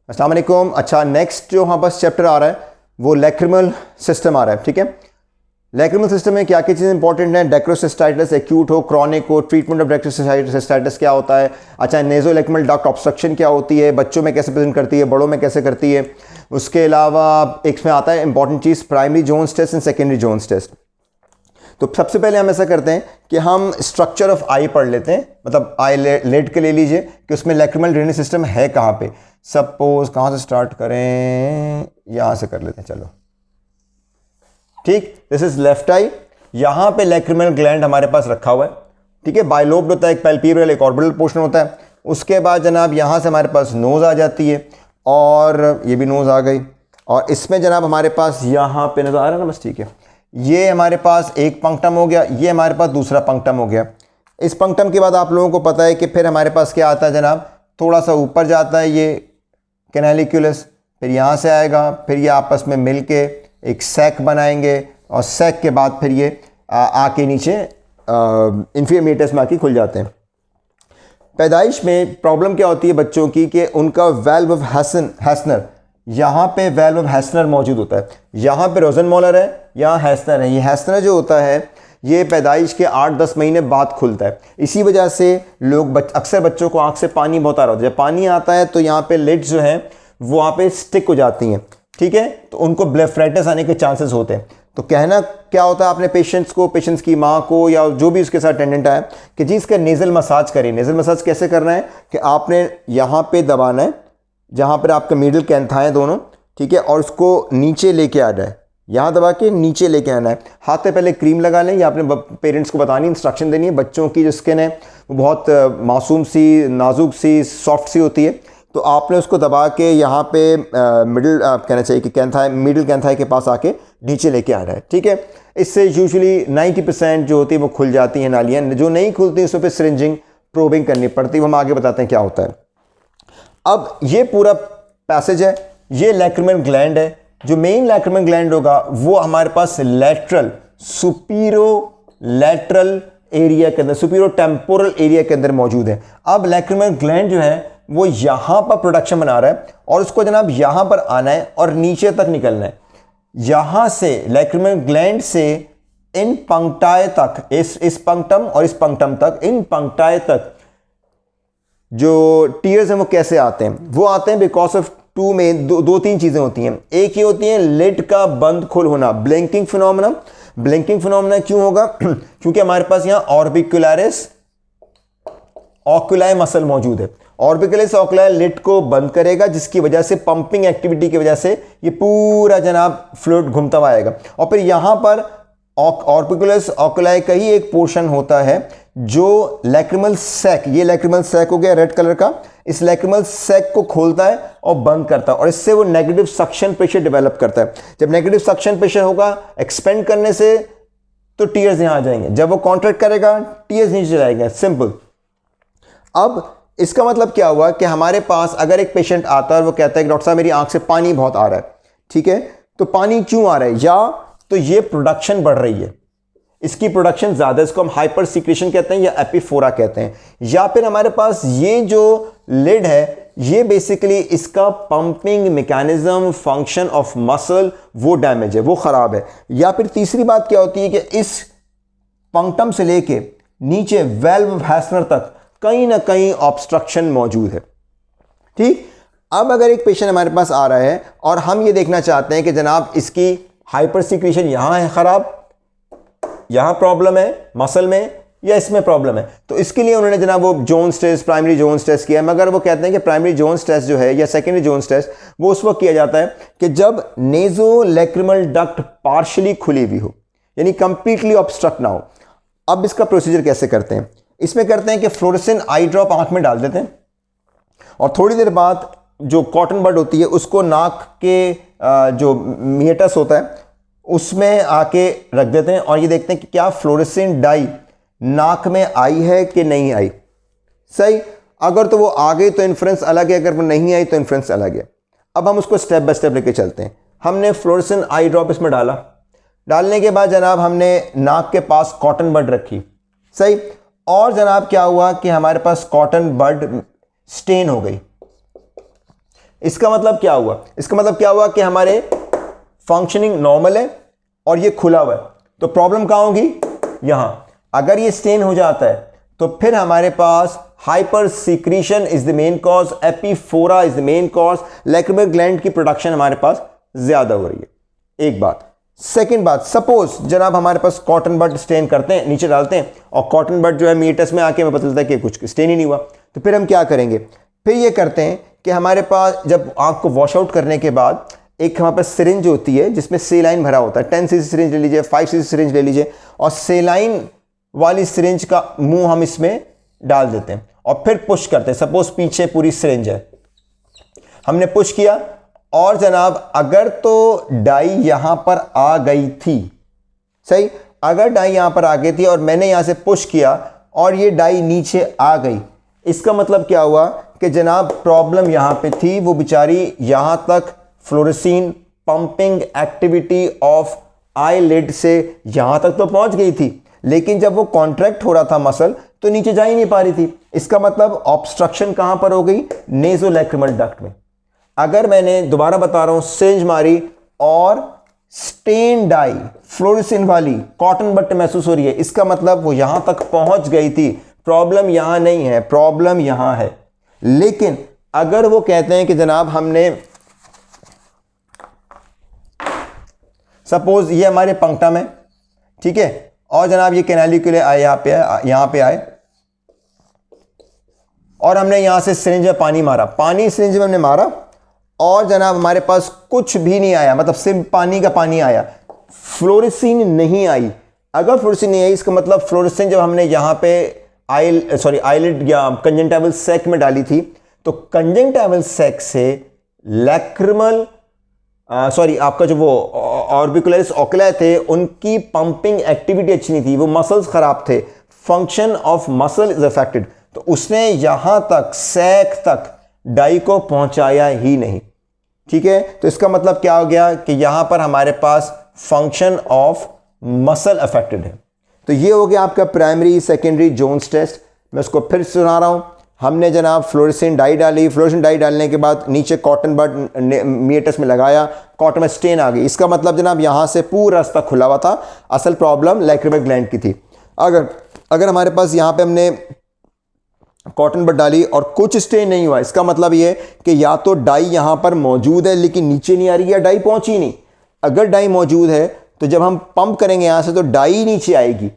अस्सलाम वालेकुम। अच्छा, नेक्स्ट जो हमारे पास चैप्टर आ रहा है वो लैक्रिमल सिस्टम आ रहा है। ठीक है, लैक्रिमल सिस्टम में क्या क्या चीज़ें इंपॉर्टेंट हैं? डेक्रोसिस्टाइटिस एक्यूट हो, क्रॉनिक हो, ट्रीटमेंट ऑफ डेक्रोसिस्टाइटिस क्या होता है? अच्छा, नेज़ोलैक्रिमल डक्ट ऑब्स्ट्रक्शन क्या होती है, बच्चों में कैसे प्रेजेंट करती है, बड़ों में कैसे करती है? उसके अलावा एक में आता है इंपॉर्टेंट चीज़ primary Jones test and secondary Jones test. तो सबसे पहले हम ऐसा करते हैं कि हम स्ट्रक्चर ऑफ आई पढ़ लेते हैं, मतलब आई लेड के ले लीजिए कि उसमें लैक्रिमल ड्रेनेज सिस्टम है कहाँ पे। सपोज कहाँ से स्टार्ट करें, यहाँ से कर लेते हैं। चलो ठीक, दिस इज लेफ्ट आई। यहाँ पे लैक्रिमल ग्लैंड हमारे पास रखा हुआ है। ठीक है, बाइलोब्ड होता है, एक पैल्पेब्रल एक ऑर्बिटल पोर्शन होता है। उसके बाद जनाब यहाँ से हमारे पास नोज आ जाती है और ये भी नोज आ गई, और इसमें जनाब हमारे पास यहाँ पे नजर आ रहा है ना, बस ठीक है। ये हमारे पास एक पंक्टम हो गया, ये हमारे पास दूसरा पंक्टम हो गया। इस पंक्टम के बाद आप लोगों को पता है कि फिर हमारे पास क्या आता है जनाब, थोड़ा सा ऊपर जाता है ये कैनालिक्यूलस, फिर यहाँ से आएगा, फिर ये आपस में मिल के एक सैक बनाएंगे, और सैक के बाद फिर ये आके नीचे इंफीरियर मीटर्स में आके खुल जाते हैं। पैदाइश में प्रॉब्लम क्या होती है बच्चों की कि उनका वेल्व ऑफ हैसनर, यहाँ पे वेल्व ऑफ हैसनर मौजूद होता है। यहाँ पे रोजनमोलर है, यहाँ हैसनर है। ये हैसनर जो होता है ये पैदाइश के 8-10 महीने बाद खुलता है। इसी वजह से लोग अक्सर बच्चों को आंख से पानी बहुत आ रहा होता है। जब पानी आता है तो यहाँ पे लिड्स जो है वो वहाँ पे स्टिक हो जाती हैं। ठीक है, तो उनको ब्लेफराइटिस आने के चांसेस होते हैं। तो कहना क्या होता है आपने पेशेंट्स को, पेशेंट्स की माँ को या जो भी उसके साथ अटेंडेंट आए कि जी इसका नेज़ल मसाज करिए। नेज़ल मसाज कैसे करना है कि आपने यहाँ पे दबाना है जहाँ पर आपका मिडल कैंथा है दोनों, ठीक है, और उसको नीचे लेके आना है, यहाँ दबा के नीचे लेके आना है। हाथ पे पहले क्रीम लगा लें, या अपने पेरेंट्स को बतानी, इंस्ट्रक्शन देनी है। बच्चों की जो स्किन है वो बहुत मासूम सी, नाजुक सी, सॉफ्ट सी होती है, तो आपने उसको दबा के यहाँ पे मिडल कहना चाहिए कि कैंथाई, मिडल कैंथाई के पास आके नीचे लेके आना है। ठीक है, इससे यूजुअली 90% जो होती है वो खुल जाती हैं नालियाँ। जो नहीं खुलती उसमें फिर सिरिंजिंग, प्रोबिंग करनी पड़ती है। वो हम आगे बताते हैं क्या होता है। अब ये पूरा पैसेज है, ये लैक्रिमल ग्लैंड है। जो मेन लैक्रिमल ग्लैंड होगा वो हमारे पास लैटरल, सुपीरो लैटरल एरिया के अंदर, सुपीरो टेम्पोरल एरिया के अंदर मौजूद है। अब लैक्रिमल ग्लैंड जो है वो यहां पर प्रोडक्शन बना रहा है, और उसको जनाब यहां पर आना है और नीचे तक निकलना है। यहां से लैक्रिमल ग्लैंड से इन पंक्टाए तक, इस पंक्टम और इस पंक्टम तक, इन पंक्टाए तक जो टीयर्स हैं वो कैसे आते हैं? वो आते हैं बिकॉज ऑफ टू में दो तीन चीजें होती हैं। एक ही होती है लिड का बंद खुल होना, ब्लिंकिंग फिनोमेना। ब्लिंकिंग फिनोमेना क्यों होगा? क्योंकि हमारे पास यहां ऑर्बिकुलरिस ऑक्यूलाई मसल मौजूद है। ऑर्बिकुलरिस ऑक्यूलाई लिड को बंद करेगा, जिसकी वजह से पंपिंग एक्टिविटी की वजह से ये पूरा जनाब फ्लूइड घूमता हुआ आएगा। और फिर यहां पर ऑर्बिकुलरिस ऑक्यूलाई का ही एक पोर्शन होता है जो लैक्रिमल सैक, ये लैक्रिमल सैक हो गया रेड कलर का, इस लैक्रिमल सैक को खोलता है और बंद करता है, और इससे वो नेगेटिव सक्शन प्रेशर डेवलप करता है। जब नेगेटिव सक्शन प्रेशर होगा एक्सपेंड करने से तो टीयर्स यहां आ जाएंगे, जब वो कॉन्ट्रैक्ट करेगा टीयर्स नीचे जाएंगे। सिंपल। अब इसका मतलब क्या हुआ कि हमारे पास अगर एक पेशेंट आता है और वो कहता है कि डॉक्टर साहब मेरी आंख से पानी बहुत आ रहा है, ठीक है, तो पानी क्यों आ रहा है? या तो ये प्रोडक्शन बढ़ रही है, इसकी प्रोडक्शन ज्यादा, इसको हम हाइपर सीक्रेशन कहते हैं या एपिफोरा कहते हैं। या फिर हमारे पास ये जो लिड है ये बेसिकली इसका pumping mechanism, function of muscle वो डैमेज है, वो खराब है। या फिर तीसरी बात क्या होती है कि इस पंक्टम से लेके नीचे वेल्व ऑफ हैसनर तक कहीं ना कहीं ऑब्स्ट्रक्शन मौजूद है। ठीक, अब अगर एक पेशेंट हमारे पास आ रहा है और हम ये देखना चाहते हैं कि जनाब इसकी हाइपर सीक्रेशन यहां है खराब, यहां प्रॉब्लम है मसल में, या इसमें प्रॉब्लम है, तो इसके लिए उन्होंने जनाब वो Jones test, primary Jones test किया। मगर वो कहते हैं कि प्राइमरी जोन्स टेस्ट जो है या सेकेंडरी जोन्स टेस्ट वो उस वक्त किया जाता है कि जब नेज़ोलैक्रिमल डक्ट पार्शियली खुली हुई हो, यानी कंप्लीटली ऑब्स्ट्रक्ट ना हो। अब इसका प्रोसीजर कैसे करते हैं? इसमें करते हैं कि फ्लोरेसेंट आई ड्रॉप आंख में डाल देते हैं, और थोड़ी देर बाद जो कॉटन बड होती है उसको नाक के जो मिएटस होता है उसमें आके रख देते हैं, और ये देखते हैं कि क्या फ्लोरेसेंट डाई नाक में आई है कि नहीं आई। सही, अगर तो वो आ गई तो इन्फ्रेंस अलग है, अगर वो नहीं आई तो इन्फ्रेंस अलग है। अब हम उसको स्टेप बाय स्टेप लेके चलते हैं। हमने फ्लोरेसेंट आई ड्रॉप इसमें डाला, डालने के बाद जनाब हमने नाक के पास कॉटन बड रखी। सही, और जनाब क्या हुआ कि हमारे पास कॉटन बड स्टेन हो गई। इसका मतलब क्या हुआ, इसका मतलब क्या हुआ कि हमारे फंक्शनिंग नॉर्मल है और ये खुला हुआ है, तो प्रॉब्लम कहाँ होगी, यहां। अगर ये स्टेन हो जाता है तो फिर हमारे पास hyper secretion is the main cause, epiphora is the main cause, lacrimal gland की प्रोडक्शन हमारे पास ज्यादा हो रही है। एक बात। सेकंड बात, सपोज जनाब हमारे पास कॉटन बड स्टेन करते हैं, नीचे डालते हैं, और कॉटन बड जो है मीटस में आके हमें पता चलता है कि कुछ स्टेन ही नहीं हुआ, तो फिर हम क्या करेंगे, फिर ये करते हैं कि हमारे पास जब आंख को वॉश आउट करने के बाद एक हमारे पास सिरिंज होती है जिसमें सेलाइन भरा होता है, 10 cc सिरिंज ले लीजिए, 5 cc सिरिंज ले लीजिए, और सेलाइन वाली सिरिंज का मुंह हम इसमें डाल देते हैं और फिर पुश करते हैं। सपोज पीछे पूरी सिरिंज है, हमने पुश किया, और जनाब अगर तो डाई यहां पर आ गई थी, सही, अगर डाई यहां पर आ गई थी और मैंने यहां से पुश किया और ये डाई नीचे आ गई, इसका मतलब क्या हुआ कि जनाब प्रॉब्लम यहां पे थी, वो बेचारी यहां तक फ्लोरेसीन पंपिंग एक्टिविटी ऑफ आईलिड से यहां तक तो पहुंच गई थी, लेकिन जब वो कॉन्ट्रैक्ट हो रहा था मसल तो नीचे जा ही नहीं पा रही थी। इसका मतलब ऑब्स्ट्रक्शन कहां पर हो गई, नेज़ोलैक्रिमल डक्ट में। अगर मैंने दोबारा बता रहा हूं सिरिंज मारी और स्टेन डाई फ्लोरेसिन वाली कॉटन बट महसूस हो रही है, इसका मतलब वो यहां तक पहुंच गई थी, प्रॉब्लम यहां नहीं है, प्रॉब्लम यहां है। लेकिन अगर वो कहते हैं कि जनाब हमने सपोज ये हमारे पंक्टम है, ठीक है, और जनाब ये कैनालिकुले आए, यहां पे आए, और हमने यहां से सिरिंज में पानी मारा, पानी सिरिंज में हमने मारा, और जनाब हमारे पास कुछ भी नहीं आया, मतलब सिर्फ पानी का पानी आया, फ्लोरेसिन नहीं आई। अगर फ्लोरेसिन नहीं आई, इसका मतलब फ्लोरेसिन जब हमने यहां पे आईलिड या कंजंक्टिवल सैक में डाली थी, तो कंजंक्टिवल सैक से लैक्रिमल आपका जो वो ऑर्बिकुलरिस ओकुली थे, उनकी पंपिंग एक्टिविटी अच्छी नहीं थी, वो मसल्स खराब थे, function of muscle is affected, तो उसने यहां तक सैक तक डाई को पहुंचाया ही नहीं, ठीक है। तो इसका मतलब क्या हो गया कि यहां पर हमारे पास फंक्शन ऑफ मसल अफेक्टेड है। तो ये हो गया आपका प्राइमरी सेकेंडरी जोन्स टेस्ट। मैं उसको फिर सुना रहा हूं। हमने जनाब फ्लोरेसिन डाई डाली, फ्लोरेसिन डाई डालने के बाद नीचे कॉटन बड मीटस में लगाया, कॉटन में स्टेन आ गई, इसका मतलब जनाब यहां से पूरा रास्ता खुला हुआ था, असल प्रॉब्लम लैक्रिमल ग्लैंड की थी। अगर हमारे पास यहां पे हमने कॉटन बड डाली और कुछ स्टेन नहीं हुआ, इसका मतलब ये कि या तो डाई यहां पर मौजूद है लेकिन नीचे नहीं आ रही, या डाई पहुंची नहीं। अगर डाई मौजूद है तो जब हम पंप करेंगे यहां से तो डाई नीचे आएगी,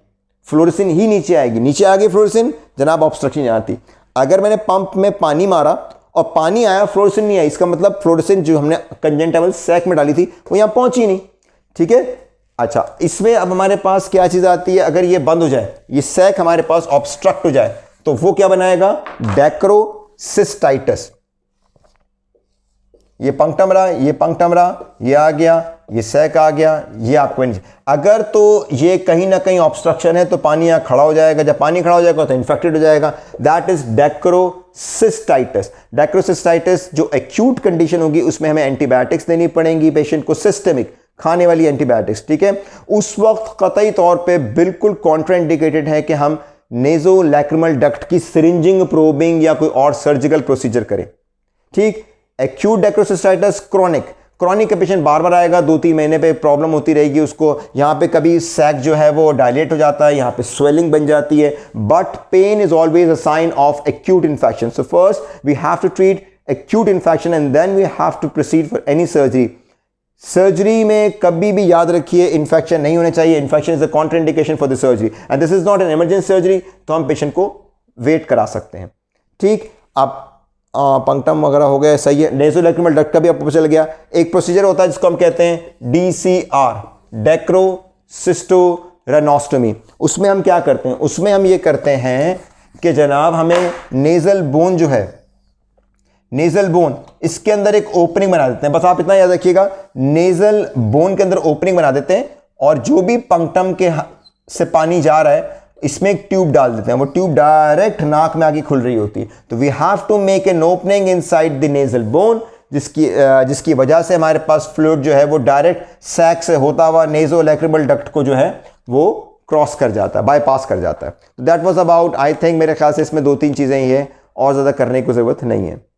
फ्लोरेसिन ही नीचे आएगी, नीचे आ गई फ्लोरेसिन, जनाब ऑब्स्ट्रक्शन यहां थी। अगर मैंने पंप में पानी मारा और पानी आया, फ्लोरेसिन नहीं आई, इसका मतलब फ्लोरेसिन जो हमने कंजंक्टिवल सैक में डाली थी वो यहां पहुंची नहीं, ठीक है। अच्छा, इसमें अब हमारे पास क्या चीज आती है, अगर ये बंद हो जाए, ये सैक हमारे पास ऑब्स्ट्रक्ट हो जाए, तो वो क्या बनाएगा, डेक्रोसिस्टाइटिस। ये पंक्टम रहा, ये पंक्टम रहा, ये आ गया, ये सैक आ गया, ये आपको अगर तो ये कहीं ना कहीं ऑब्स्ट्रक्शन है तो पानी यहां खड़ा हो जाएगा, जब पानी खड़ा हो जाएगा तो इन्फेक्टेड हो जाएगा, दैट इज डेक्रोसिस्टाइटिस। डेक्रोसिस्टाइटिस जो एक्यूट कंडीशन होगी उसमें हमें एंटीबायोटिक्स देनी पड़ेंगी पेशेंट को, सिस्टेमिक खाने वाली एंटीबायोटिक्स, ठीक है। उस वक्त कतई तौर पे बिल्कुल कॉन्ट्राइंडिकेटेड है कि हम नेज़ोलैक्रिमल डक्ट की सिरिंजिंग, प्रोबिंग या कोई और सर्जिकल प्रोसीजर करें, ठीक। एक्यूट डेक्रोसिस्टाइटिस, क्रॉनिक का पेशेंट बार बार आएगा, 2-3 महीने पे प्रॉब्लम होती रहेगी उसको, यहां पे कभी सैक जो है वो डायलेट हो जाता है, यहां पे स्वेलिंग बन जाती है, but pain is always a sign of acute infection. So first we have to treat acute infection and then we have to proceed for any surgery. Surgery में कभी भी याद रखिए इन्फेक्शन नहीं होना चाहिए, infection is the contraindication for the surgery and this is not an emergency surgery, तो हम पेशेंट को वेट करा सकते हैं, ठीक। अब पंक्टम वगैरह हो गया, सही है। नेज़ोलैक्रिमल डक्ट का भी आपको पता चल गया। एक प्रोसीजर होता है जिसको हम कहते हैं DCR, डेक्रोसिस्टोरेनोस्टोमी। उसमें हम क्या करते हैं, उसमें हम ये करते हैं कि जनाब हमें नेजल बोन जो है, नेजल बोन, इसके अंदर एक ओपनिंग बना देते हैं, बस आप इतना याद रखिएगा, नेजल बोन के अंदर ओपनिंग बना देते हैं, और जो भी पंक्टम के से पानी जा रहा है इसमें एक ट्यूब डाल देते हैं, वो ट्यूब डायरेक्ट नाक में आके खुल रही होती है। तो we have to make an opening inside the nasal bone, जिसकी वजह से हमारे पास फ्लूइड जो है वो डायरेक्ट सैक से होता हुआ नेज़ोलैक्रिमल डक्ट को जो है वो क्रॉस कर जाता है, बाईपास कर जाता है। That was about, I think मेरे ख्याल से इसमें 2-3 चीज़ें ही है और ज़्यादा करने की ज़रूरत नहीं है।